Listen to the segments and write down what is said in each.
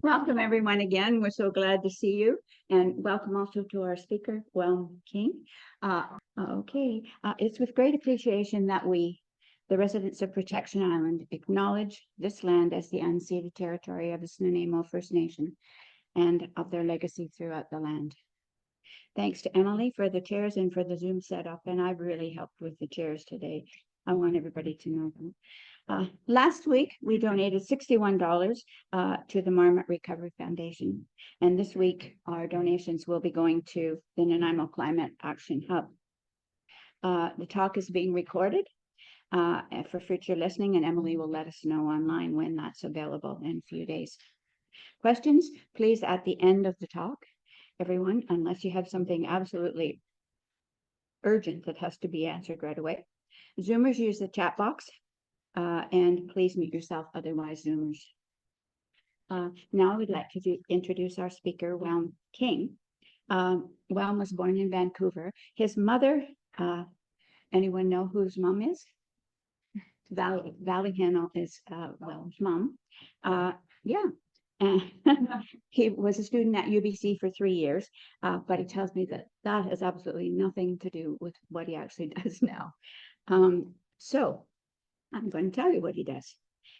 Welcome everyone again. We're so glad to see you, and welcome also to our speaker, Whelm King. It's with great appreciation that we, the residents of Protection Island, acknowledge this land as the unceded territory of the Nanaimo First Nation and of their legacy throughout the land. Thanks to Emily for the chairs and for the Zoom setup, and I've really helped with the chairs today. I want everybody to know that. Last week, we donated $61 to the Marmot Recovery Foundation. And this week, our donations will be going to the Nanaimo Climate Action Hub. The talk is being recorded for future listening, and Emily will let us know online when that's available in a few days. Questions, please, at the end of the talk, everyone, unless you have something absolutely urgent that has to be answered right away. Zoomers use the chat box. And please mute yourself, otherwise Zoomers. Now I would like to introduce our speaker, Whelm King. Whelm was born in Vancouver. His mother, anyone know whose mom is? Valley Hannah is Whelm's mom. He was a student at UBC for 3 years, but he tells me that has absolutely nothing to do with what he actually does now. So I'm going to tell you what he does.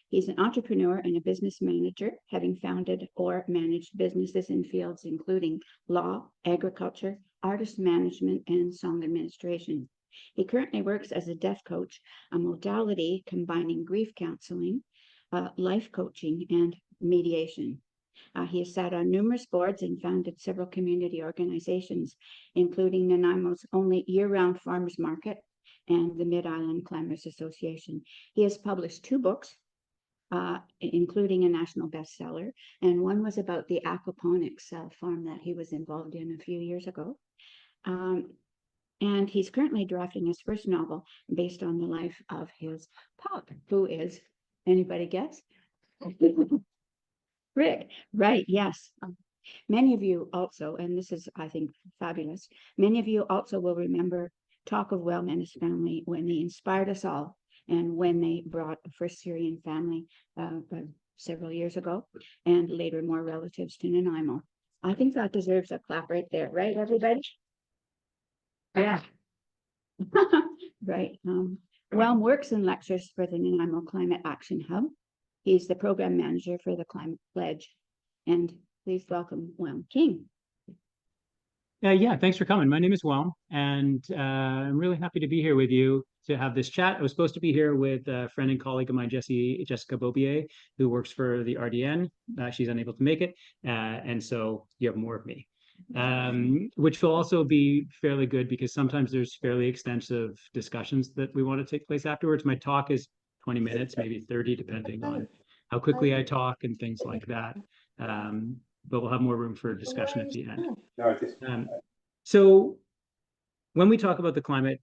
He's an entrepreneur and a business manager, having founded or managed businesses in fields including law, agriculture, artist management, and song administration. He currently works as a death coach, a modality combining grief counseling, life coaching, and mediation. He has sat on numerous boards and founded several community organizations, including Nanaimo's only year-round farmers market and the Mid-Island Climbers Association. He has published 2 books, including a national bestseller, and one was about the aquaponics farm that he was involved in a few years ago. And he's currently drafting his first novel based on the life of his pup, who is, anybody guess? Rick, right, yes. Many of you also, and this is, I think, fabulous, many of you also will remember talk of Whelm and his family when they inspired us all, and when they brought a first Syrian family several years ago, and later more relatives to Nanaimo. I think that deserves a clap right there, right, everybody? Yeah. Right. Whelm works and lectures for the Nanaimo Climate Action Hub. He's the program manager for the Climate Pledge. And please welcome Whelm King. Yeah, thanks for coming. My name is Whelm, and I'm really happy to be here with you to have this chat. I was supposed to be here with a friend and colleague of mine, Jessica Bobier, who works for the RDN. She's unable to make it, and so you have more of me, which will also be fairly good because sometimes there's fairly extensive discussions that we want to take place afterwards. My talk is 20 minutes, maybe 30, depending on how quickly I talk and things like that. But we'll have more room for discussion at the end. So when we talk about the climate,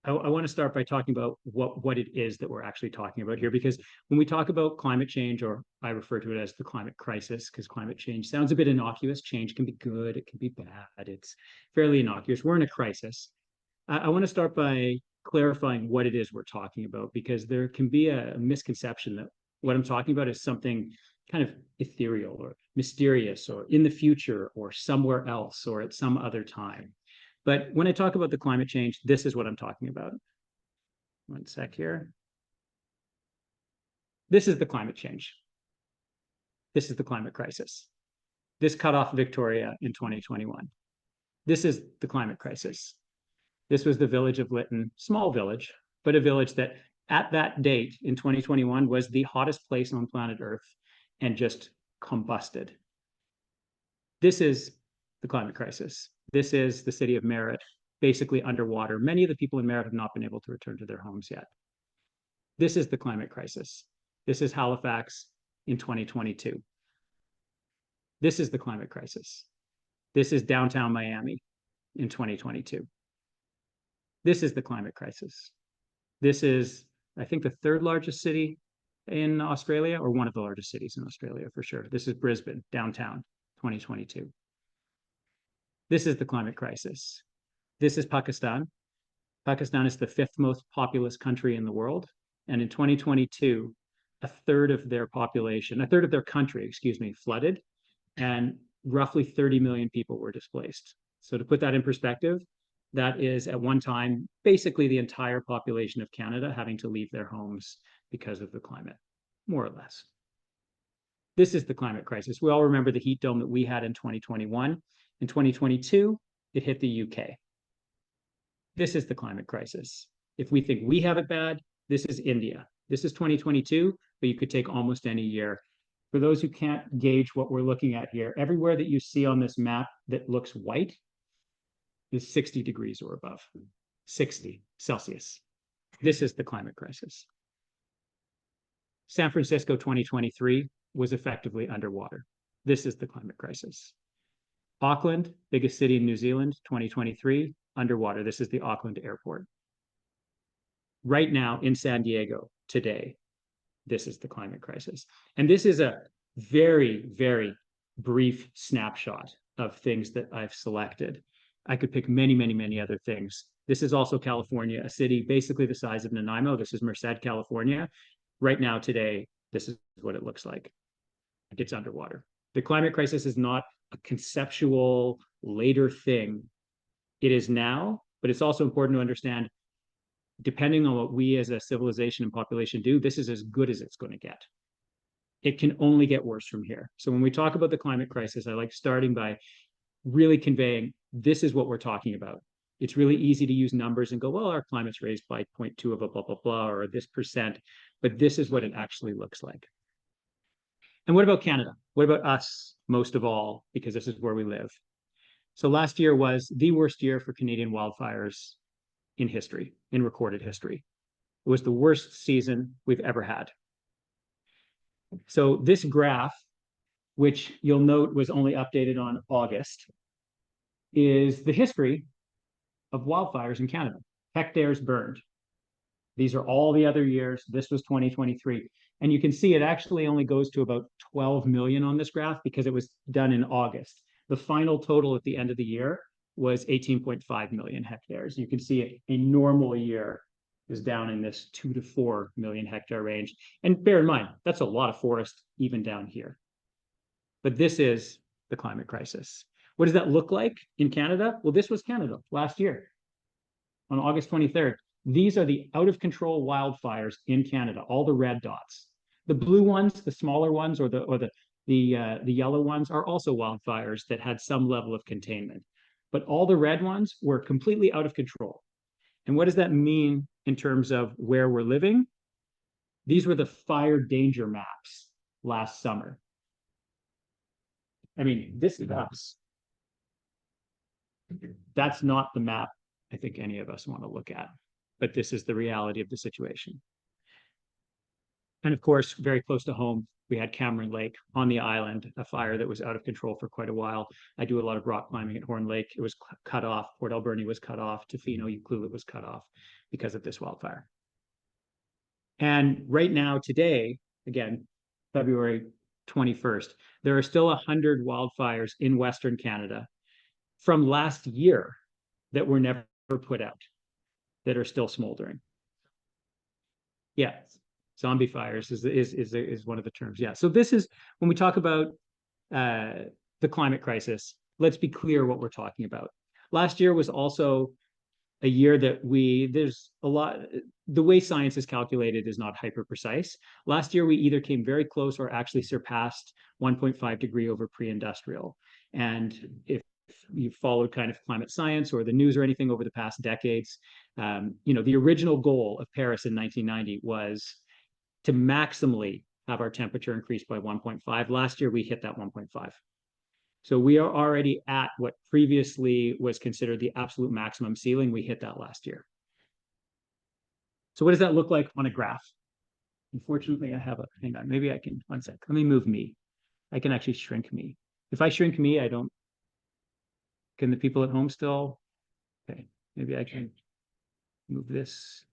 I want to start by talking about what it is that we're actually talking about here, because when we talk about climate change, or I refer to it as the climate crisis, because climate change sounds a bit innocuous. Change can be good, it can be bad, it's fairly innocuous. We're in a crisis. I want to start by clarifying what it is we're talking about, because there can be a misconception that what I'm talking about is something kind of ethereal or mysterious or in the future or somewhere else or at some other time. But when I talk about the climate change, this is what I'm talking about. One sec here. This is the climate change. This is the climate crisis. This cut off Victoria in 2021. This is the climate crisis. This was the village of Lytton, small village, but a village that at that date in 2021 was the hottest place on planet Earth and just combusted. This is the climate crisis. This is the city of Merritt, basically underwater. Many of the people in Merritt have not been able to return to their homes yet. This is the climate crisis. This is Halifax in 2022. This is the climate crisis. This is downtown Miami in 2022. This is the climate crisis. This is, I think, the 3rd largest city in Australia, or one of the largest cities in Australia for sure. This is Brisbane, downtown, 2022. This is the climate crisis. This is Pakistan. Pakistan is the 5th most populous country in the world. And in 2022, a third of their population, a third of their country, excuse me, flooded, and roughly 30 million people were displaced. So to put that in perspective, that is at one time basically the entire population of Canada having to leave their homes because of the climate, more or less. This is the climate crisis. We all remember the heat dome that we had in 2021. In 2022, it hit the UK. This is the climate crisis. If we think we have it bad, this is India. This is 2022, but you could take almost any year. For those who can't gauge what we're looking at here, everywhere that you see on this map that looks white is 60 degrees or above, 60 Celsius. This is the climate crisis. San Francisco 2023 was effectively underwater. This is the climate crisis. Auckland, biggest city in New Zealand, 2023, underwater. This is the Auckland airport. Right now in San Diego, today, this is the climate crisis. And this is a very, very brief snapshot of things that I've selected. I could pick many, many, many other things. This is also California, a city basically the size of Nanaimo. This is Merced, California. Right now, today, this is what it looks like. It's underwater. The climate crisis is not a conceptual later thing. It is now, but it's also important to understand, depending on what we as a civilization and population do, this is as good as it's going to get. It can only get worse from here. So when we talk about the climate crisis, I like starting by really conveying this is what we're talking about. It's really easy to use numbers and go, well, our climate's raised by 0.2 of a blah, blah, blah, or this percent, but this is what it actually looks like. And what about Canada? What about us most of all, because this is where we live? So last year was the worst year for Canadian wildfires in history, in recorded history. It was the worst season we've ever had. So this graph, which you'll note was only updated on August, is the history of wildfires in Canada, hectares burned. These are all the other years. This was 2023. And you can see it actually only goes to about 12 million on this graph because it was done in August. The final total at the end of the year was 18.5 million hectares. You can see a normal year is down in this 2 to 4 million hectare range. And bear in mind, that's a lot of forest even down here. But this is the climate crisis. What does that look like in Canada? Well, this was Canada last year on August 23rd. These are the out of control wildfires in Canada, all the red dots. The blue ones, the smaller ones, or the yellow ones are also wildfires that had some level of containment. But all the red ones were completely out of control. And what does that mean in terms of where we're living? These were the fire danger maps last summer. I mean, this is us. That's not the map I think any of us want to look at, but this is the reality of the situation. And of course, very close to home, we had Cameron Lake on the island, a fire that was out of control for quite a while. I do a lot of rock climbing at Horn Lake. It was cut off. Port Alberni was cut off. Tofino, Ucluelet was cut off because of this wildfire. And right now, today, again, February 21st, there are still 100 wildfires in Western Canada from last year that were never put out, that are still smoldering. Yeah, zombie fires is one of the terms. Yeah, so this is when we talk about the climate crisis. Let's be clear what we're talking about. Last year was also a year that there's a lot, the way science is calculated is not hyper precise. Last year, we either came very close or actually surpassed 1.5 degree over pre-industrial. And if you've followed kind of climate science or the news or anything over the past decades, the original goal of Paris in 1990 was to maximally have our temperature increase by 1.5. Last year, we hit that 1.5. So we are already at what previously was considered the absolute maximum ceiling. We hit that last year. So what does that look like on a graph? Unfortunately, I have hang on, maybe I can, one sec. Let me move me. I can actually shrink me. If I shrink me, can the people at home still? Okay, maybe I can move this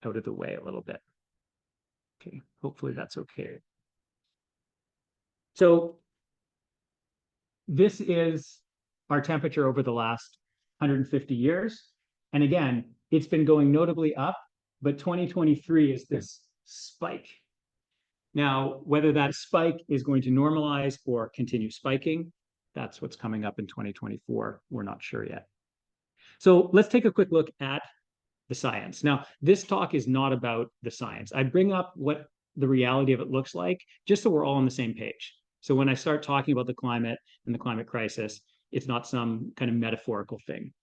out of the way a little bit. Okay, hopefully that's okay. So this is our temperature over the last 150 years. And again, it's been going notably up, but 2023 is this spike. Now, whether that spike is going to normalize or continue spiking, that's what's coming up in 2024. We're not sure yet. So let's take a quick look at the science. Now, this talk is not about the science. I bring up what the reality of it looks like, just so we're all on the same page. So when I start talking about the climate and the climate crisis, it's not some kind of metaphorical thing.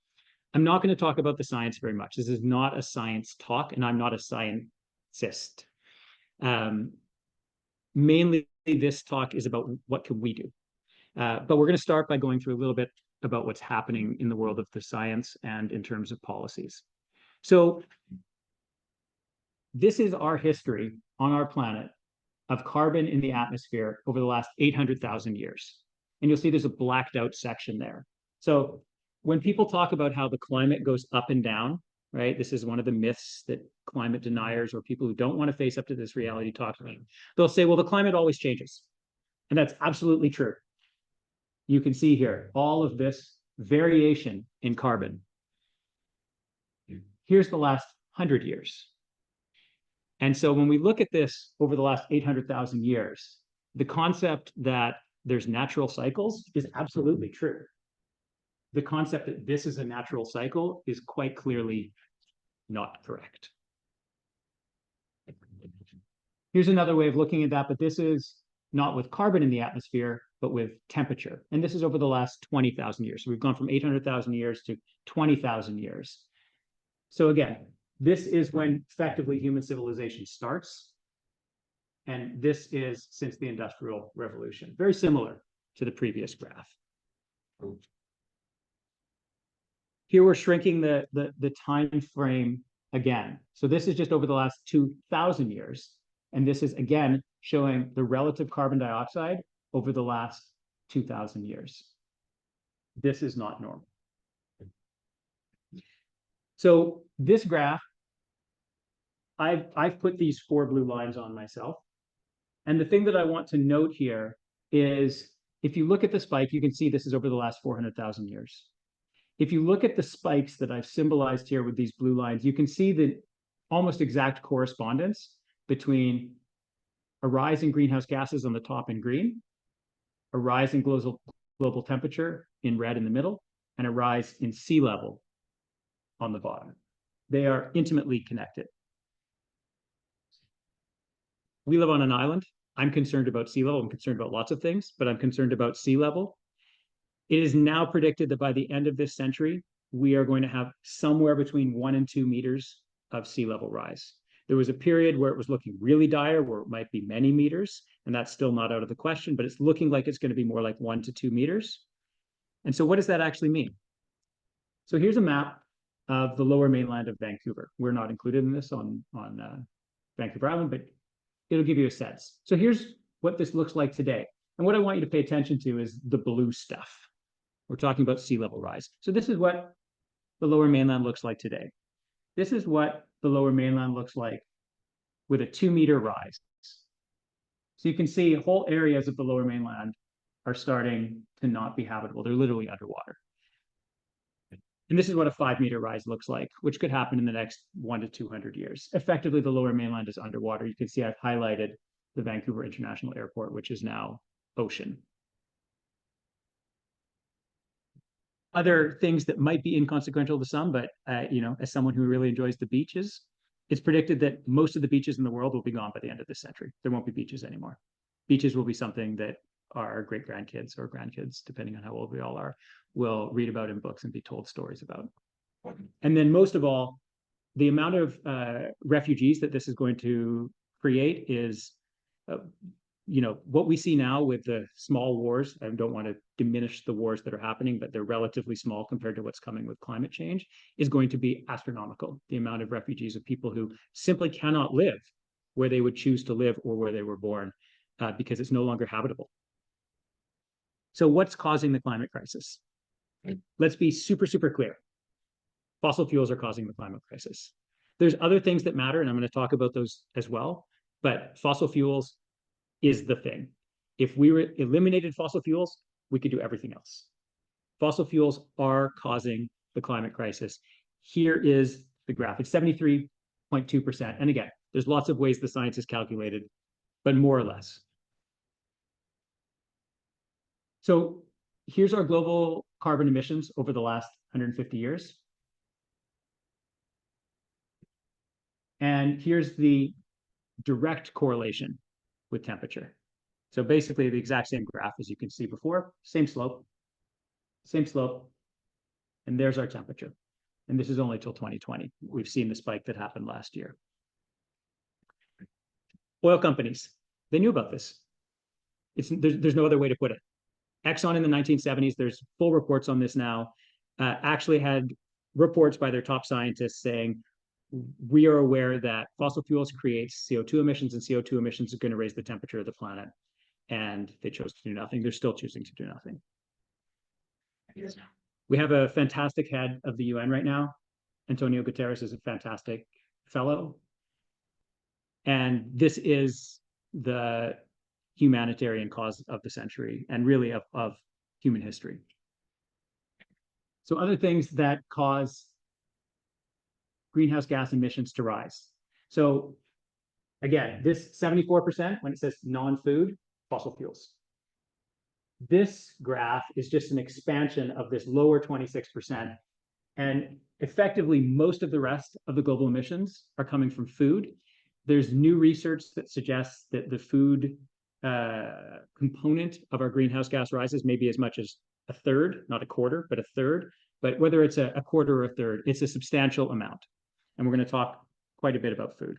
I'm not going to talk about the science very much. This is not a science talk, and I'm not a scientist. Mainly, this talk is about what can we do. But we're going to start by going through a little bit about what's happening in the world of the science and in terms of policies. So this is our history on our planet of carbon in the atmosphere over the last 800,000 years. And you'll see there's a blacked out section there. So when people talk about how the climate goes up and down, right? This is one of the myths that climate deniers or people who don't want to face up to this reality talk about. They'll say, well, the climate always changes. And that's absolutely true. You can see here all of this variation in carbon. Here's the last 100 years. And so when we look at this over the last 800,000 years, the concept that there's natural cycles is absolutely true. The concept that this is a natural cycle is quite clearly not correct. Here's another way of looking at that, but this is not with carbon in the atmosphere, but with temperature. And this is over the last 20,000 years. So we've gone from 800,000 years to 20,000 years. So again, this is when effectively human civilization starts. And this is since the Industrial Revolution. Very similar to the previous graph. Here we're shrinking the time frame again. So this is just over the last 2,000 years. And this is, again, showing the relative carbon dioxide over the last 2,000 years. This is not normal. So this graph, I've put these 4 blue lines on myself. And the thing that I want to note here is if you look at the spike, you can see this is over the last 400,000 years. If you look at the spikes that I've symbolized here with these blue lines, you can see the almost exact correspondence between a rise in greenhouse gases on the top in green, a rise in global temperature in red in the middle, and a rise in sea level on the bottom. They are intimately connected. We live on an island. I'm concerned about sea level. I'm concerned about lots of things, but I'm concerned about sea level. It is now predicted that by the end of this century, we are going to have somewhere between 1 and 2 meters of sea level rise. There was a period where it was looking really dire, where it might be many meters, and that's still not out of the question, but it's looking like it's going to be more like 1 to 2 meters. And so what does that actually mean? So here's a map of the lower mainland of Vancouver. We're not included in this on Vancouver Island, but it'll give you a sense. So here's what this looks like today. And what I want you to pay attention to is the blue stuff. We're talking about sea level rise. So this is what the lower mainland looks like today. This is what the lower mainland looks like with a 2-meter rise. So you can see whole areas of the lower mainland are starting to not be habitable. They're literally underwater. And this is what a 5-meter rise looks like, which could happen in the next 1 to 200 years. Effectively, the lower mainland is underwater. You can see I've highlighted the Vancouver International Airport, which is now ocean. Other things that might be inconsequential to some, but as someone who really enjoys the beaches, it's predicted that most of the beaches in the world will be gone by the end of this century. There won't be beaches anymore. Beaches will be something that our great-grandkids or grandkids, depending on how old we all are, will read about in books and be told stories about. And then most of all, the amount of refugees that this is going to create is what we see now with the small wars. I don't want to diminish the wars that are happening, but they're relatively small compared to what's coming with climate change, is going to be astronomical. The amount of refugees of people who simply cannot live where they would choose to live or where they were born because it's no longer habitable. So what's causing the climate crisis? Let's be super, super clear. Fossil fuels are causing the climate crisis. There's other things that matter, and I'm going to talk about those as well, but fossil fuels is the thing. If we eliminated fossil fuels, we could do everything else. Fossil fuels are causing the climate crisis. Here is the graph. It's 73.2%. And again, there's lots of ways the science is calculated. but more or less. So here's our global carbon emissions over the last 150 years. And here's the direct correlation with temperature. So basically the exact same graph as you can see before, same slope, and there's our temperature. And this is only till 2020. We've seen the spike that happened last year. Oil companies, they knew about this. There's no other way to put it. Exxon in the 1970s, there's full reports on this now, actually had reports by their top scientists saying, we are aware that fossil fuels create CO2 emissions, and CO2 emissions are going to raise the temperature of the planet. And they chose to do nothing. They're still choosing to do nothing. We have a fantastic head of the UN right now. Antonio Guterres is a fantastic fellow. And this is the humanitarian cause of the century and really of human history. So other things that cause greenhouse gas emissions to rise. So again, this 74%, when it says non-food, fossil fuels. This graph is just an expansion of this lower 26%. And effectively, most of the rest of the global emissions are coming from food. There's new research that suggests that the food component of our greenhouse gas rises maybe as much as a third, not a quarter, but a third. But whether it's a quarter or a third, it's a substantial amount. And we're going to talk quite a bit about food.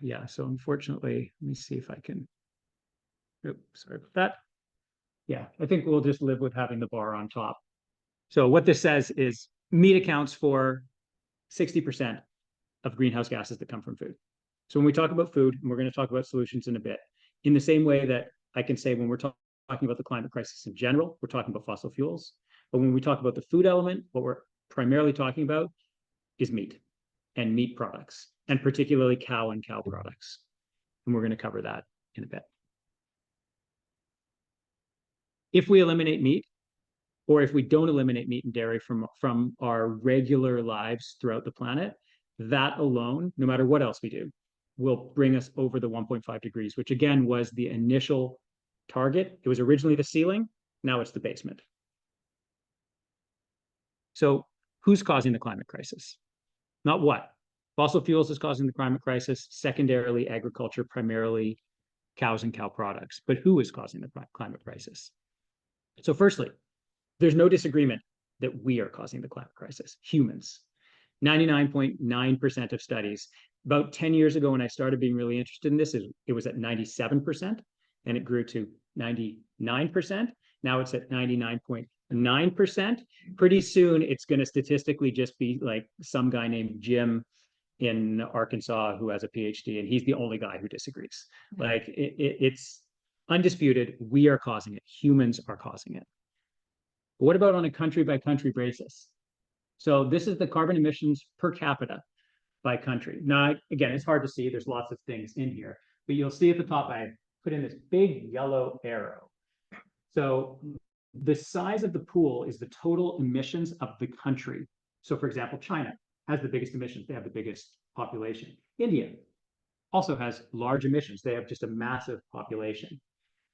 Yeah, so unfortunately, let me see if I can. Oops, sorry about that. Yeah, I think we'll just live with having the bar on top. So what this says is meat accounts for 60% of greenhouse gases that come from food. So when we talk about food, and we're going to talk about solutions in a bit, in the same way that I can say when we're talking about the climate crisis in general, we're talking about fossil fuels. But when we talk about the food element, what we're primarily talking about is meat and meat products, and particularly cow and cow products. And we're going to cover that in a bit. If we eliminate meat, or if we don't eliminate meat and dairy from our regular lives throughout the planet, that alone, no matter what else we do, will bring us over the 1.5 degrees, which again was the initial target. It was originally the ceiling, now it's the basement. So who's causing the climate crisis? Not what. Fossil fuels is causing the climate crisis, secondarily agriculture, primarily cows and cow products. But who is causing the climate crisis? So firstly, there's no disagreement that we are causing the climate crisis, humans. 99.9% of studies. About 10 years ago, when I started being really interested in this, it was at 97%, and it grew to 99%. Now it's at 99.9%. Pretty soon, it's going to statistically just be like some guy named Jim in Arkansas who has a PhD, and he's the only guy who disagrees. Like it's undisputed, we are causing it. Humans are causing it. But what about on a country by country basis? So this is the carbon emissions per capita by country. Now, again, it's hard to see. There's lots of things in here, but you'll see at the top, I put in this big yellow arrow. So the size of the pool is the total emissions of the country. So for example, China has the biggest emissions. They have the biggest population. India also has large emissions. They have just a massive population.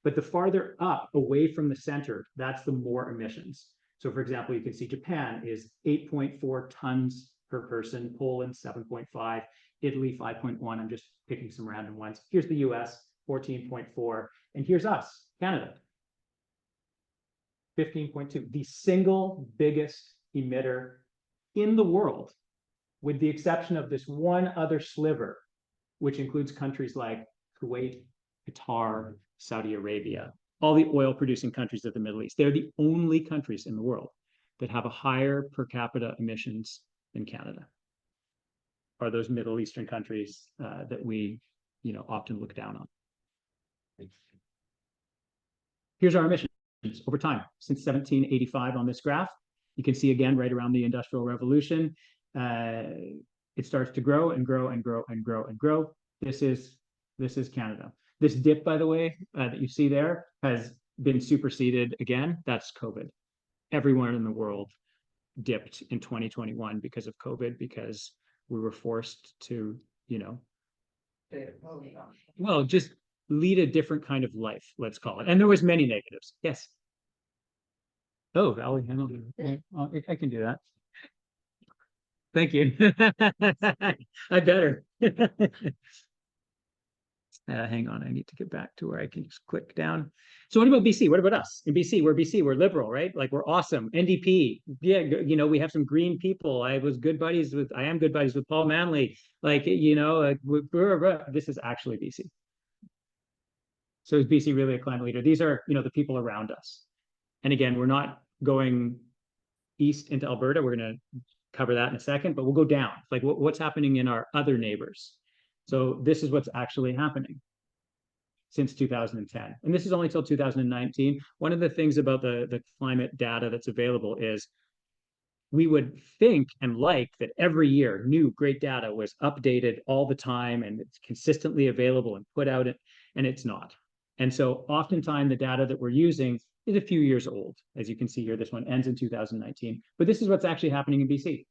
But the farther up away from the center, that's the more emissions. So for example, you can see Japan is 8.4 tons per person, Poland 7.5, Italy 5.1. I'm just picking some random ones. Here's the US, 14.4. And here's us, Canada, 15.2. The single biggest emitter in the world, with the exception of this one other sliver, which includes countries like Kuwait, Qatar, Saudi Arabia, all the oil producing countries of the Middle East. They're the only countries in the world that have a higher per capita emissions than Canada. Are those Middle Eastern countries that we often look down on. Here's our emissions over time since 1785 on this graph. You can see again right around the Industrial Revolution, it starts to grow and grow and grow and grow and grow. This is Canada. This dip, by the way, that you see there has been superseded again. That's COVID. Everyone in the world dipped in 2021 because of COVID, because we were forced to, Well, just lead a different kind of life, let's call it. And there was many negatives. Yes. Oh, Valley, I can do that. Thank you. I better. Hang on, I need to get back to where I can just click down. So what about BC? What about us? In BC, we're liberal, right? Like we're awesome. NDP, yeah, we have some green people. I am good buddies with Paul Manley. Like, this is actually BC. So is BC really a climate leader? These are, the people around us. And again, we're not going east into Alberta. We're going to cover that in a second, but we'll go down. Like what's happening in our other neighbors. So this is what's actually happening since 2010. And this is only till 2019. One of the things about the climate data that's available is we would think and like that every year new great data was updated all the time and it's consistently available and put out, and it's not. And so oftentimes the data that we're using is a few years old. As you can see here, this one ends in 2019. But this is what's actually happening in BC.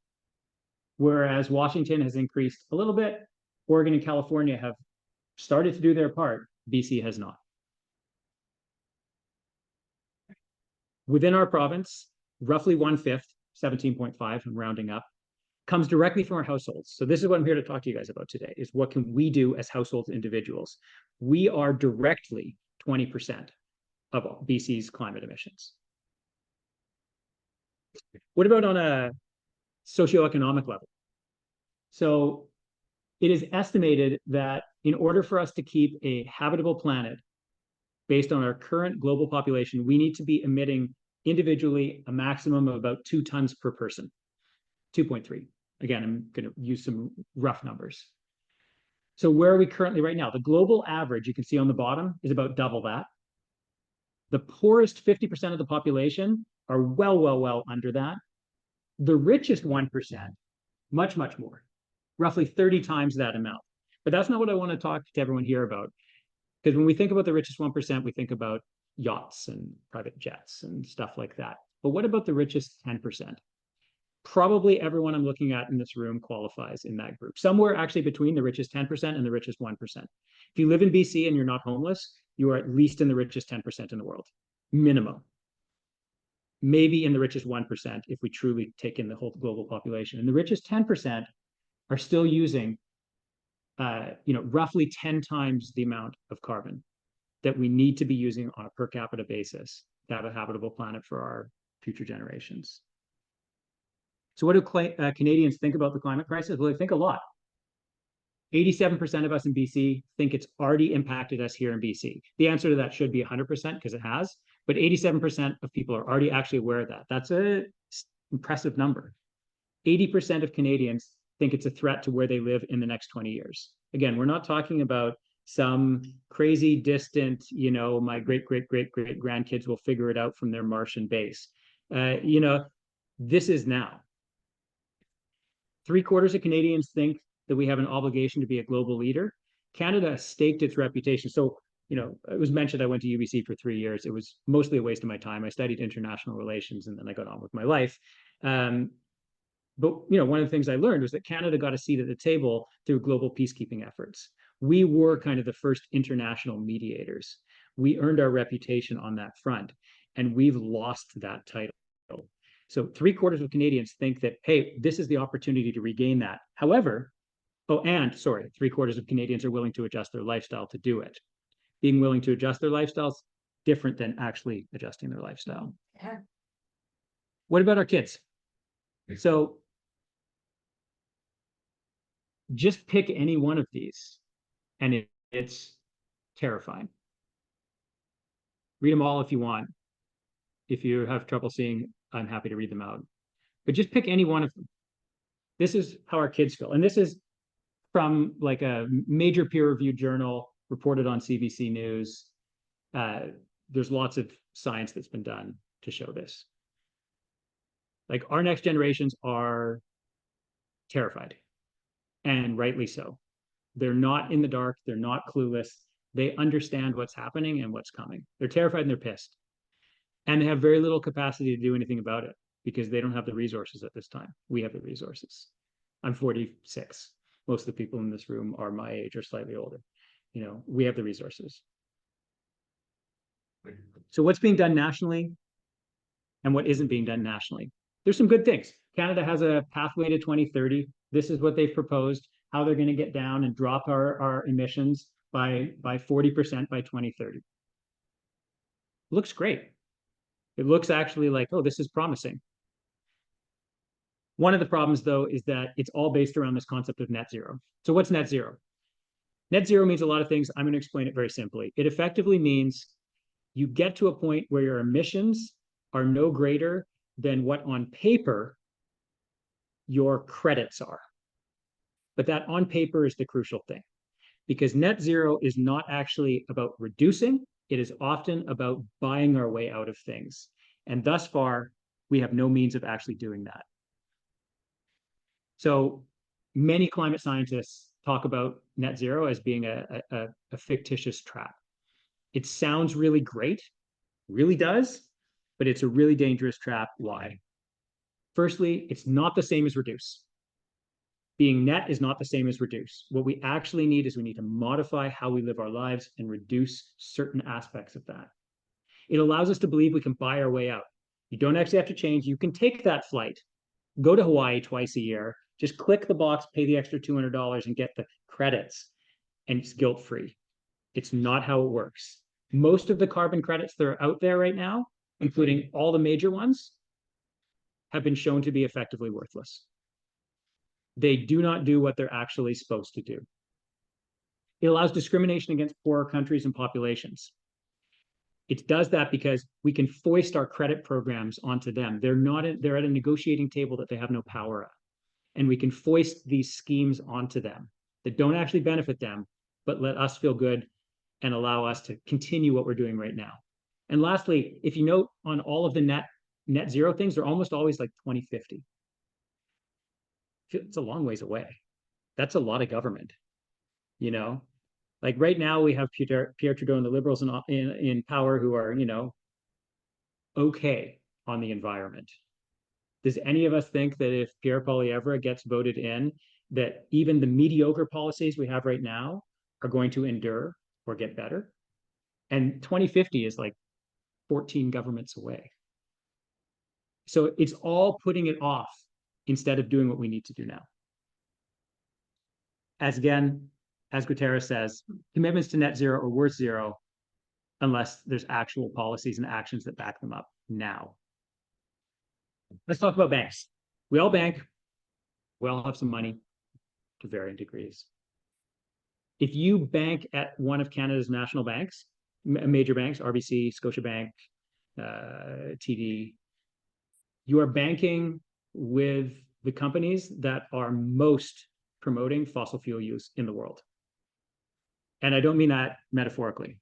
Whereas Washington has increased a little bit, Oregon and California have started to do their part, BC has not. Within our province, roughly 1/5, 17.5, I'm rounding up, comes directly from our households. So this is what I'm here to talk to you guys about today, is what can we do as households, individuals? We are directly 20% of BC's climate emissions. What about on a socioeconomic level? So it is estimated that in order for us to keep a habitable planet based on our current global population, we need to be emitting individually a maximum of about 2 tons per person, 2.3. Again, I'm going to use some rough numbers. So where are we currently right now? The global average, you can see on the bottom, is about double that. The poorest 50% of the population are well under that. The richest 1%, much more, roughly 30 times that amount. But that's not what I want to talk to everyone here about. Because when we think about the richest 1%, we think about yachts and private jets and stuff like that. But what about the richest 10%? Probably everyone I'm looking at in this room qualifies in that group. Somewhere actually between the richest 10% and the richest 1%. If you live in BC and you're not homeless, you are at least in the richest 10% in the world, minimum. Maybe in the richest 1% if we truly take in the whole global population. And the richest 10% are still using roughly 10 times the amount of carbon that we need to be using on a per capita basis to have a habitable planet for our future generations. So what do Canadians think about the climate crisis? Well, they think a lot. 87% of us in BC think it's already impacted us here in BC. The answer to that should be 100% because it has, but 87% of people are already actually aware of that. That's an impressive number. 80% of Canadians think it's a threat to where they live in the next 20 years. Again, we're not talking about some crazy distant, my great grandkids will figure it out from their Martian base. This is now. 3/4 of Canadians think that we have an obligation to be a global leader. Canada staked its reputation. So, it was mentioned I went to UBC for 3 years. It was mostly a waste of my time. I studied international relations and then I got on with my life. But one of the things I learned was that Canada got a seat at the table through global peacekeeping efforts. We were kind of the first international mediators. We earned our reputation on that front, and we've lost that title. So 3/4 of Canadians think that, hey, this is the opportunity to regain that. However, 3/4 of Canadians are willing to adjust their lifestyle to do it. Being willing to adjust their lifestyles different than actually adjusting their lifestyle. Yeah. What about our kids? So just pick any one of these, and it's terrifying. Read them all if you want. If you have trouble seeing, I'm happy to read them out. But just pick any one of them. This is how our kids feel. And this is from like a major peer-reviewed journal reported on CBC News. There's lots of science that's been done to show this. Like our next generations are terrified, and rightly so. They're not in the dark. They're not clueless. They understand what's happening and what's coming. They're terrified and they're pissed. And they have very little capacity to do anything about it because they don't have the resources at this time. We have the resources. I'm 46. most of the people in this room are my age or slightly older. You know, we have the resources. So what's being done nationally and what isn't being done nationally? There's some good things. Canada has a pathway to 2030. This is what they've proposed, how they're going to get down and drop our emissions by 40% by 2030. Looks great. It looks actually like, oh, this is promising. One of the problems, though, is that it's all based around this concept of net zero. So what's net zero? Net zero means a lot of things. I'm going to explain it very simply. It effectively means you get to a point where your emissions are no greater than what on paper your credits are. But that on paper is the crucial thing, because net zero is not actually about reducing. It is often about buying our way out of things. And thus far, we have no means of actually doing that. So many climate scientists talk about net zero as being a fictitious trap. It sounds really great, really does, but it's a really dangerous trap. Why? Firstly, it's not the same as reduce. Being net is not the same as reduce. What we actually need is we need to modify how we live our lives and reduce certain aspects of that. It allows us to believe we can buy our way out. You don't actually have to change. You can take that flight, go to Hawaii twice a year, just click the box, pay the extra $200 and get the credits, and it's guilt-free. It's not how it works. Most of the carbon credits that are out there right now, including all the major ones, have been shown to be effectively worthless. They do not do what they're actually supposed to do. It allows discrimination against poorer countries and populations. It does that because we can foist our credit programs onto them. They're at a negotiating table that they have no power at. And we can foist these schemes onto them that don't actually benefit them, but let us feel good and allow us to continue what we're doing right now. And lastly, if you note on all of the net zero things, they're almost always like 2050. It's a long ways away. That's a lot of government, you know? Like right now we have Pierre Trudeau and the Liberals in power who are, you know, okay on the environment. Does any of us think that if Pierre Poilievre gets voted in, that even the mediocre policies we have right now are going to endure or get better? And 2050 is like 14 governments away. So it's all putting it off instead of doing what we need to do now. As Guterres says, commitments to net zero are worth zero unless there's actual policies and actions that back them up now. Let's talk about banks. We all bank. We all have some money to varying degrees. If you bank at one of Canada's national banks, major banks, RBC, Scotiabank, TD, you are banking with the companies that are most promoting fossil fuel use in the world. And I don't mean that metaphorically.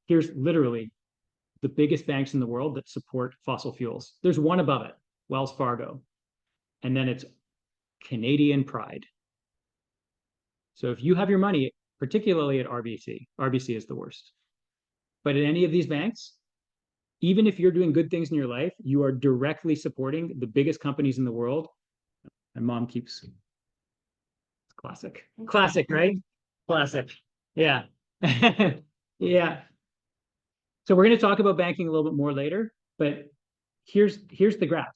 Here's literally the biggest banks in the world that support fossil fuels. There's one above it, Wells Fargo. And then it's Canadian pride. So if you have your money, particularly at RBC is the worst. But at any of these banks, even if you're doing good things in your life, you are directly supporting the biggest companies in the world. My mom keeps, it's classic, right? Classic. Yeah. Yeah. So we're going to talk about banking a little bit more later, but here's the graph.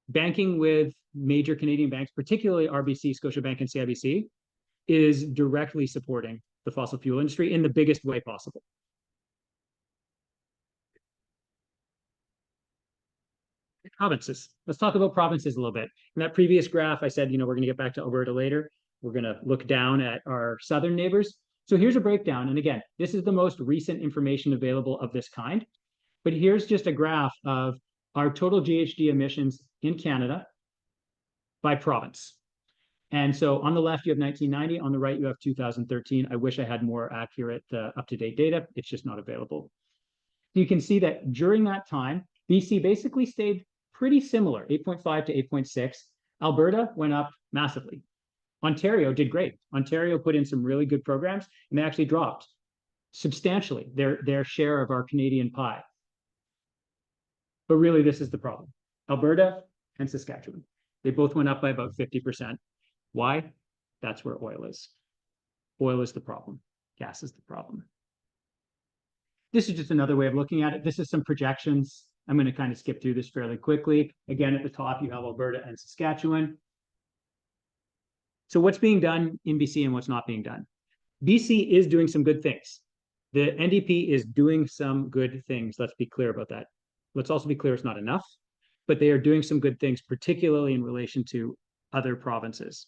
Banking with major Canadian banks, particularly RBC, Scotiabank, and CIBC, is directly supporting the fossil fuel industry in the biggest way possible. Provinces. Let's talk about provinces a little bit. In that previous graph, I said, you know, we're going to get back to Alberta later. We're going to look down at our southern neighbors. So here's a breakdown. And again, this is the most recent information available of this kind. But here's just a graph of our total GHG emissions in Canada by province. And so on the left, you have 1990. On the right, you have 2013. I wish I had more accurate, up-to-date data. It's just not available. You can see that during that time, BC basically stayed pretty similar, 8.5 to 8.6. Alberta went up massively. Ontario did great. Ontario put in some really good programs, and they actually dropped substantially their share of our Canadian pie. But really, this is the problem. Alberta and Saskatchewan, they both went up by about 50%. Why? That's where oil is. Oil is the problem. Gas is the problem. This is just another way of looking at it. This is some projections. I'm going to kind of skip through this fairly quickly. Again, at the top, you have Alberta and Saskatchewan. So what's being done in BC and what's not being done? BC is doing some good things. The NDP is doing some good things. Let's be clear about that. Let's also be clear it's not enough, but they are doing some good things, particularly in relation to other provinces.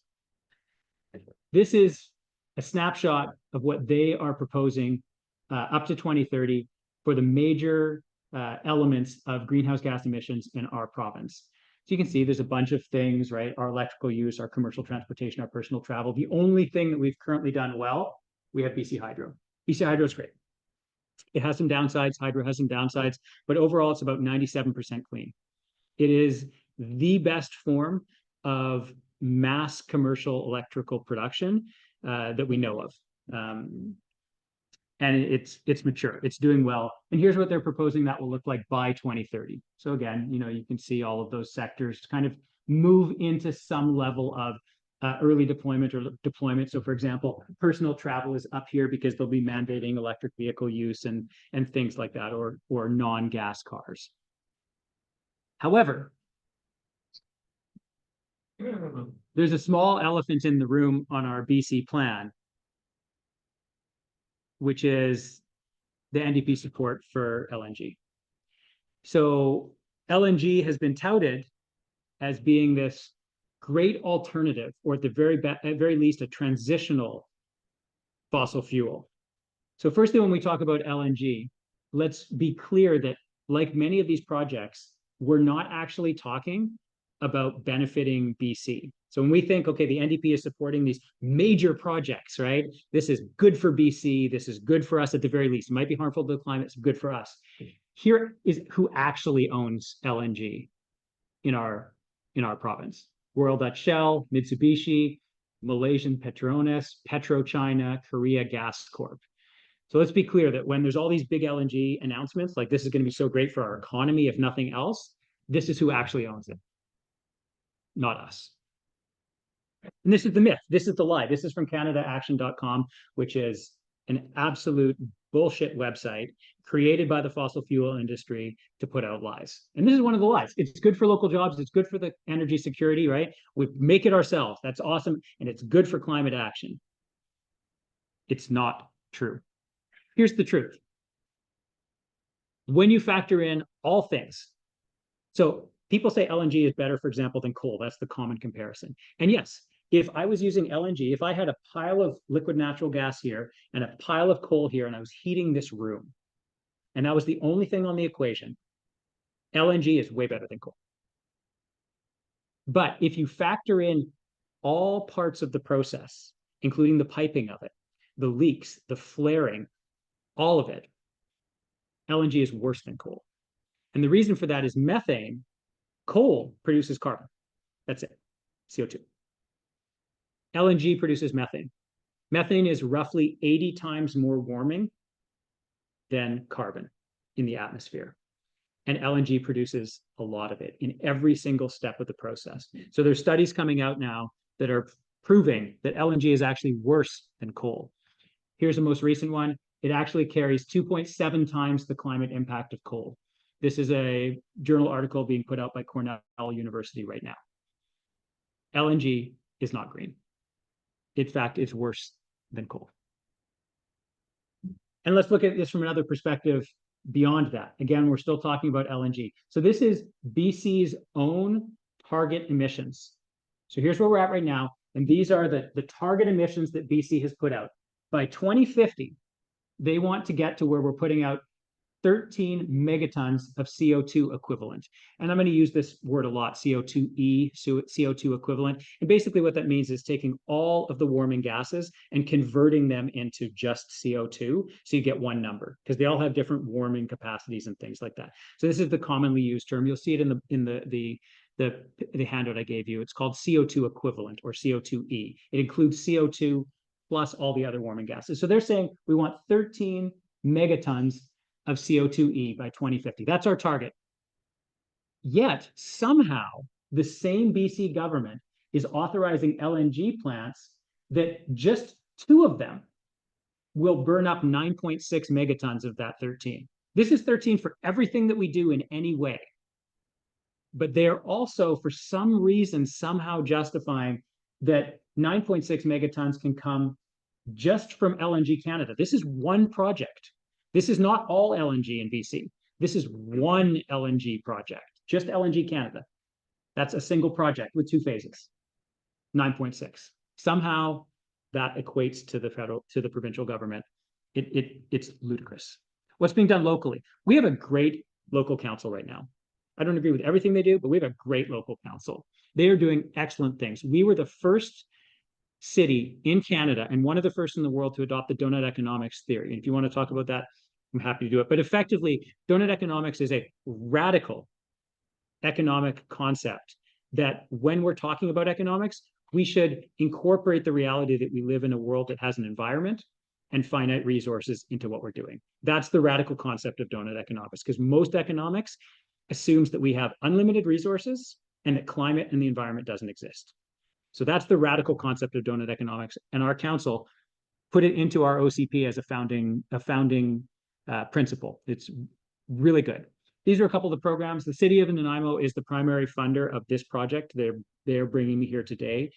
This is a snapshot of what they are proposing up to 2030 for the major elements of greenhouse gas emissions in our province. So you can see there's a bunch of things, right? Our electrical use, our commercial transportation, our personal travel. The only thing that we've currently done well, we have BC Hydro. BC Hydro is great. It has some downsides. Hydro has some downsides, but overall it's about 97% clean. It is the best form of mass commercial electrical production that we know of. And it's mature, it's doing well. And here's what they're proposing that will look like by 2030. So again, you can see all of those sectors kind of move into some level of early deployment or deployment. So for example, personal travel is up here because they'll be mandating electric vehicle use and things like that, or non-gas cars. However, there's a small elephant in the room on our BC plan, which is the NDP support for LNG. So LNG has been touted as being this great alternative, or at the very least, a transitional fossil fuel. So firstly, when we talk about LNG, let's be clear that like many of these projects, we're not actually talking about benefiting BC. So when we think, okay, the NDP is supporting these major projects, right? This is good for BC. This is good for us at the very least. It might be harmful to the climate. It's good for us. Here is who actually owns LNG in our province. Royal Dutch Shell, Mitsubishi, Malaysian Petronas, PetroChina, Korea Gas Corp. So let's be clear that when there's all these big LNG announcements, like this is going to be so great for our economy, if nothing else, this is who actually owns it, not us. And this is the myth. This is the lie. This is from CanadaAction.com, which is an absolute bullshit website created by the fossil fuel industry to put out lies. And this is one of the lies. It's good for local jobs. It's good for the energy security, right? We make it ourselves. That's awesome. And it's good for climate action. It's not true. Here's the truth. When you factor in all things, so people say LNG is better, for example, than coal. That's the common comparison. And yes, if I was using LNG, if I had a pile of liquid natural gas here and a pile of coal here, and I was heating this room, and that was the only thing on the equation, LNG is way better than coal. But if you factor in all parts of the process, including the piping of it, the leaks, the flaring, all of it, LNG is worse than coal. And the reason for that is methane. Coal produces carbon. That's it, CO2. LNG produces methane. Methane is roughly 80 times more warming than carbon in the atmosphere. And LNG produces a lot of it in every single step of the process. So there's studies coming out now that are proving that LNG is actually worse than coal. Here's the most recent one. It actually carries 2.7 times the climate impact of coal. This is a journal article being put out by Cornell University right now. LNG is not green. In fact, it's worse than coal. And let's look at this from another perspective beyond that. Again, we're still talking about LNG. So this is BC's own target emissions. So here's where we're at right now. And these are the target emissions that BC has put out. By 2050, they want to get to where we're putting out 13 megatons of CO2 equivalent. And I'm going to use this word a lot, CO2e, CO2 equivalent. And basically what that means is taking all of the warming gases and converting them into just CO2. So you get one number, because they all have different warming capacities and things like that. So this is the commonly used term. You'll see it in the handout I gave you. It's called CO2 equivalent, or CO2e. It includes CO2 plus all the other warming gases. So they're saying we want 13 megatons of CO2e by 2050. That's our target. Yet somehow the same BC government is authorizing LNG plants that just 2 of them will burn up 9.6 megatons of that 13. This is 13 for everything that we do in any way. But they are also, for some reason, somehow justifying that 9.6 megatons can come just from LNG Canada. This is one project. This is not all LNG in BC. This is one LNG project, just LNG Canada. That's a single project with 2 phases, 9.6. Somehow that equates to the provincial government. It's ludicrous. What's being done locally? We have a great local council right now. I don't agree with everything they do, but we have a great local council. They are doing excellent things. We were the first city in Canada and one of the first in the world to adopt the donut economics theory. And if you want to talk about that, I'm happy to do it. But effectively, donut economics is a radical economic concept that when we're talking about economics, we should incorporate the reality that we live in a world that has an environment and finite resources into what we're doing. That's the radical concept of donut economics, because most economics assumes that we have unlimited resources and that climate and the environment doesn't exist. So that's the radical concept of donut economics. And our council put it into our OCP as a founding principle. It's really good. These are a couple of the programs. The city of Nanaimo is the primary funder of this project. They're bringing me here today.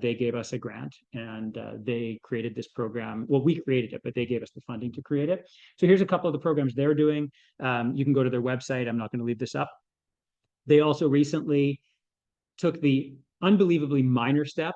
They gave us a grant and they created this program. Well, we created it, but they gave us the funding to create it. So here's a couple of the programs they're doing. You can go to their website. I'm not going to leave this up. They also recently took the unbelievably minor step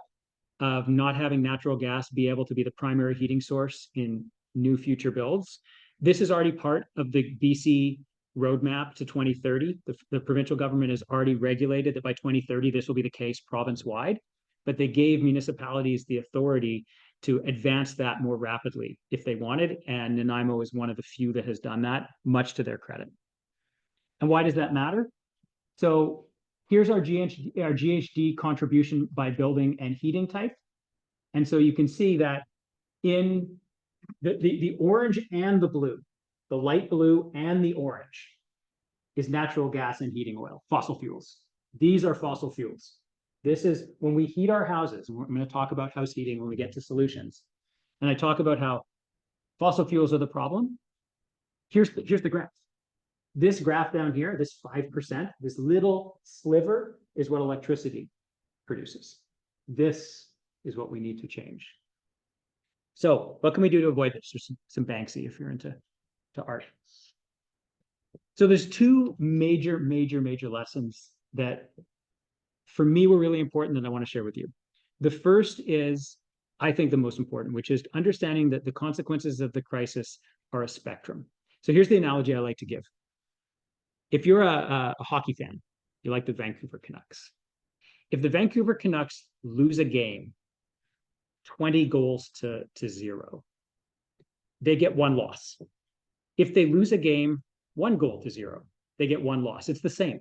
of not having natural gas be able to be the primary heating source in new future builds. This is already part of the BC roadmap to 2030. The provincial government has already regulated that by 2030, this will be the case province-wide, but they gave municipalities the authority to advance that more rapidly if they wanted, and Nanaimo is one of the few that has done that, much to their credit. And why does that matter? So here's our GHG contribution by building and heating type. And so you can see that in the orange and the blue, the light blue and the orange is natural gas and heating oil, fossil fuels. These are fossil fuels. This is when we heat our houses. I'm going to talk about house heating when we get to solutions. And I talk about how fossil fuels are the problem. Here's the graph. This graph down here, this 5%, this little sliver is what electricity produces. This is what we need to change. So what can we do to avoid this? There's some Banksy if you're into art. So there's 2 major lessons that for me were really important that I want to share with you. The first is, I think, the most important, which is understanding that the consequences of the crisis are a spectrum. So here's the analogy I like to give. If you're a hockey fan, you like the Vancouver Canucks. If the Vancouver Canucks lose a game 20 goals to 0, they get 1 loss. If they lose a game 1 goal to 0, they get 1 loss. It's the same.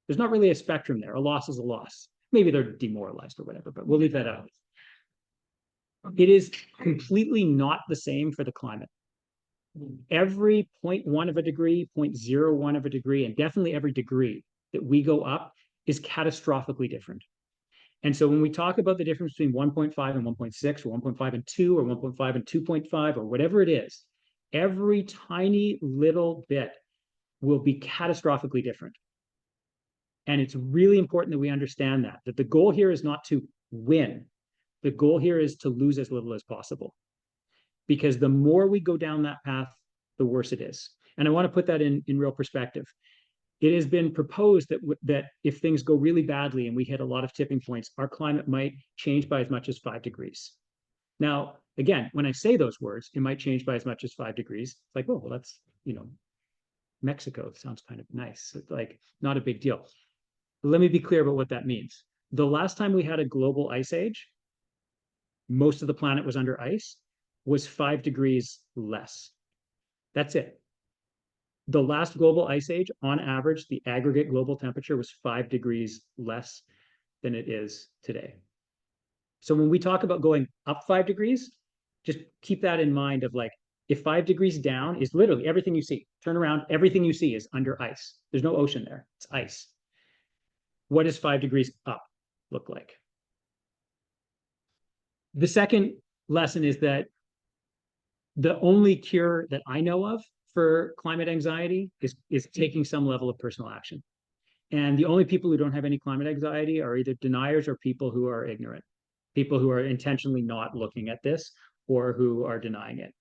There's not really a spectrum there. A loss is a loss. Maybe they're demoralized or whatever, but we'll leave that out. It is completely not the same for the climate. Every 0.1 of a degree, 0.01 of a degree, and definitely every degree that we go up is catastrophically different. And so when we talk about the difference between 1.5 and 1.6 or 1.5 and 2 or 1.5 and 2.5 or whatever it is, every tiny little bit will be catastrophically different. And it's really important that we understand that the goal here is not to win. The goal here is to lose as little as possible. Because the more we go down that path, the worse it is. And I want to put that in real perspective. It has been proposed that if things go really badly and we hit a lot of tipping points, our climate might change by as much as 5 degrees. Now, again, when I say those words, it might change by as much as 5 degrees. It's like, well, that's, Mexico sounds kind of nice. It's like not a big deal. But let me be clear about what that means. The last time we had a global ice age, most of the planet was under ice, was 5 degrees less. That's it. The last global ice age, on average, the aggregate global temperature was 5 degrees less than it is today. So when we talk about going up 5 degrees, just keep that in mind of like, if 5 degrees down is literally everything you see, turn around, everything you see is under ice. There's no ocean there, it's ice. What does 5 degrees up look like? The second lesson is that the only cure that I know of for climate anxiety is taking some level of personal action. And the only people who don't have any climate anxiety are either deniers or people who are ignorant, people who are intentionally not looking at this or who are denying it.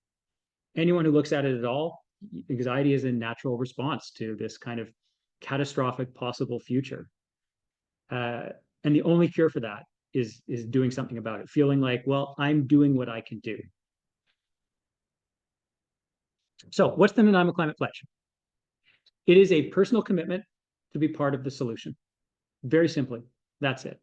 Anyone who looks at it at all, anxiety is a natural response to this kind of catastrophic possible future. And the only cure for that is doing something about it, feeling like, well, I'm doing what I can do. So what's the Nanaimo Climate Pledge? It is a personal commitment to be part of the solution. Very simply, that's it.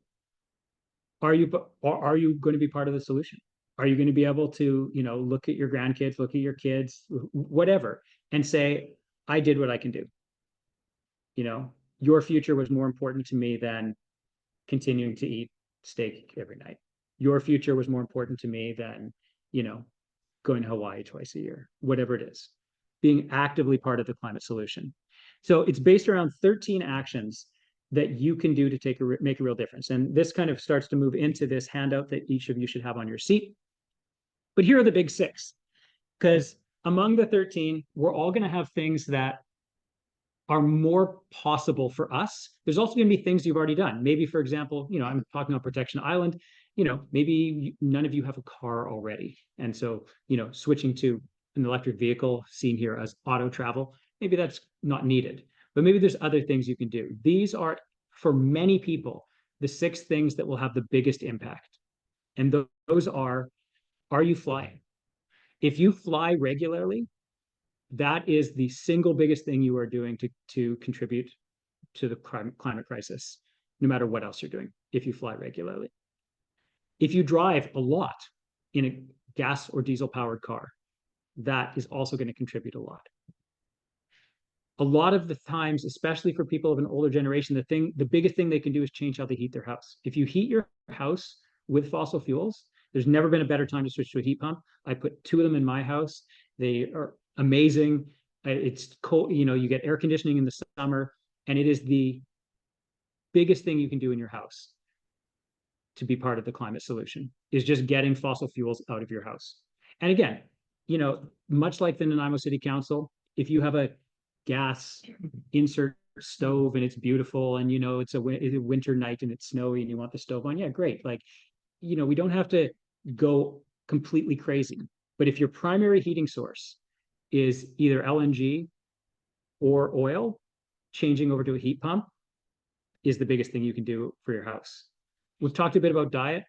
Are you going to be part of the solution? Are you going to be able to, look at your grandkids, look at your kids, whatever, and say, I did what I can do. Your future was more important to me than continuing to eat steak every night. Your future was more important to me than, going to Hawaii twice a year, whatever it is, being actively part of the climate solution. So it's based around 13 actions that you can do to make a real difference. And this kind of starts to move into this handout that each of you should have on your seat. But here are the big six, because among the 13, we're all going to have things that are more possible for us. There's also going to be things you've already done. Maybe, for example, I'm talking on Protection Island, maybe none of you have a car already. And so, switching to an electric vehicle, seen here as auto travel, maybe that's not needed. But maybe there's other things you can do. These are, for many people, the six things that will have the biggest impact. And those are you flying? If you fly regularly, that is the single biggest thing you are doing to contribute to the climate crisis, no matter what else you're doing, if you fly regularly. If you drive a lot in a gas or diesel powered car, that is also going to contribute a lot. A lot of the times, especially for people of an older generation, the biggest thing they can do is change how they heat their house. If you heat your house with fossil fuels, there's never been a better time to switch to a heat pump. I put 2 of them in my house. They are amazing. It's cold, you get air conditioning in the summer, and it is the biggest thing you can do in your house to be part of the climate solution, is just getting fossil fuels out of your house. And again, much like the Nanaimo City Council, if you have a gas insert stove and it's beautiful and it's a winter night and it's snowy and you want the stove on, yeah, great. Like, we don't have to go completely crazy. But if your primary heating source is either LNG or oil, changing over to a heat pump is the biggest thing you can do for your house. We've talked a bit about diet.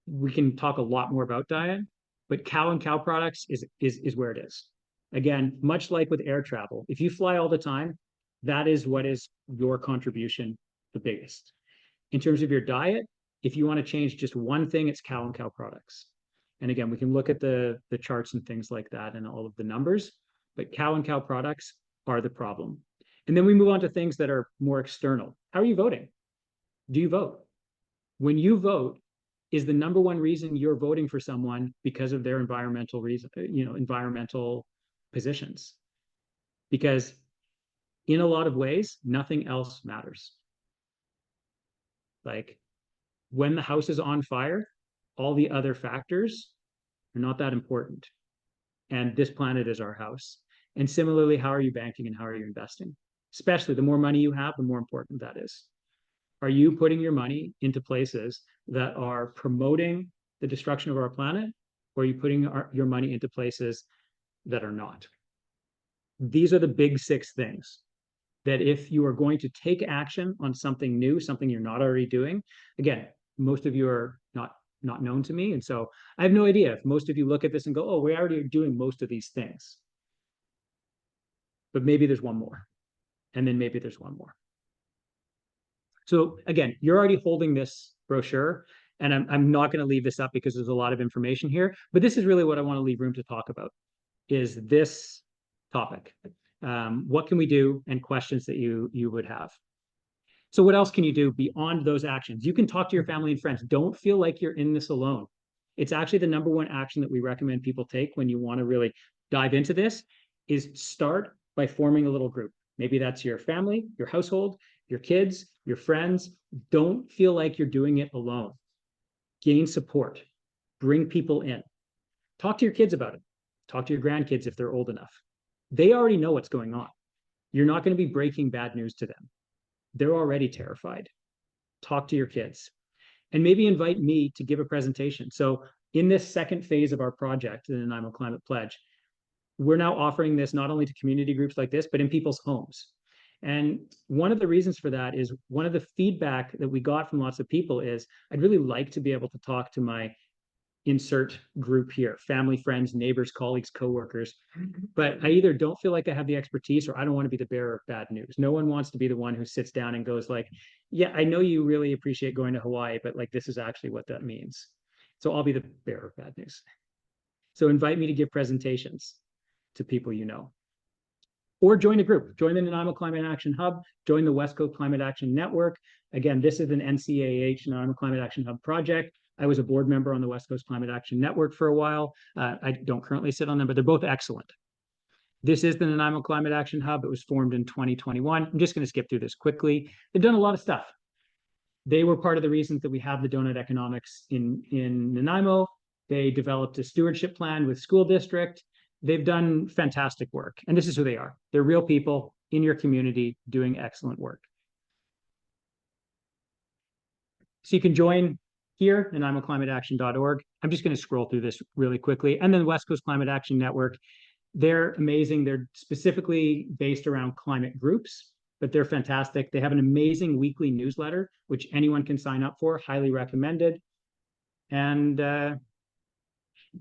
We can talk a lot more about diet, but cow and cow products is where it is. Again, much like with air travel, if you fly all the time, that is what is your contribution the biggest. In terms of your diet, if you want to change just one thing, it's cow and cow products. And again, we can look at the charts and things like that and all of the numbers, but cow and cow products are the problem. And then we move on to things that are more external. How are you voting? Do you vote? When you vote, is the number one reason you're voting for someone because of their environmental positions? Because in a lot of ways, nothing else matters. Like, when the house is on fire, all the other factors are not that important. And this planet is our house. And similarly, how are you banking and how are you investing? Especially the more money you have, the more important that is. Are you putting your money into places that are promoting the destruction of our planet, or are you putting your money into places that are not? These are the big six things that if you are going to take action on something new, something you're not already doing, again, most of you are not known to me. And so I have no idea if most of you look at this and go, oh, we're already doing most of these things. But maybe there's one more. And then maybe there's one more. So again, you're already holding this brochure, and I'm not going to leave this up because there's a lot of information here, but this is really what I want to leave room to talk about, is this topic. What can we do, and questions that you would have. So what else can you do beyond those actions? You can talk to your family and friends. Don't feel like you're in this alone. It's actually the number one action that we recommend people take when you want to really dive into this, is start by forming a little group. Maybe that's your family, your household, your kids, your friends. Don't feel like you're doing it alone. Gain support. bring people in. Talk to your kids about it. Talk to your grandkids if they're old enough. They already know what's going on. You're not going to be breaking bad news to them. They're already terrified. Talk to your kids and maybe invite me to give a presentation. So in this second phase of our project, the Nanaimo Climate Pledge, we're now offering this not only to community groups like this, but in people's homes. And one of the reasons for that is one of the feedback that we got from lots of people is I'd really like to be able to talk to my insert group here, family, friends, neighbors, colleagues, coworkers. But I either don't feel like I have the expertise or I don't want to be the bearer of bad news. No one wants to be the one who sits down and goes like, yeah, I know you really appreciate going to Hawaii, but like, this is actually what that means. So I'll be the bearer of bad news. So invite me to give presentations to people you know. Or join a group, join the Nanaimo Climate Action Hub, join the West Coast Climate Action Network. Again, this is an NCAH, Nanaimo Climate Action Hub project. I was a board member on the West Coast Climate Action Network for a while. I don't currently sit on them, but they're both excellent. This is the Nanaimo Climate Action Hub. It was formed in 2021. I'm just going to skip through this quickly. They've done a lot of stuff. They were part of the reasons that we have the donut economics in Nanaimo. They developed a stewardship plan with school district. They've done fantastic work. And this is who they are. They're real people in your community doing excellent work. So you can join here, NanaimoClimateAction.org. I'm just going to scroll through this really quickly. And then West Coast Climate Action Network. They're amazing. They're specifically based around climate groups, but they're fantastic. They have an amazing weekly newsletter, which anyone can sign up for. Highly recommended. And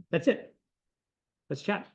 that's it. Let's chat.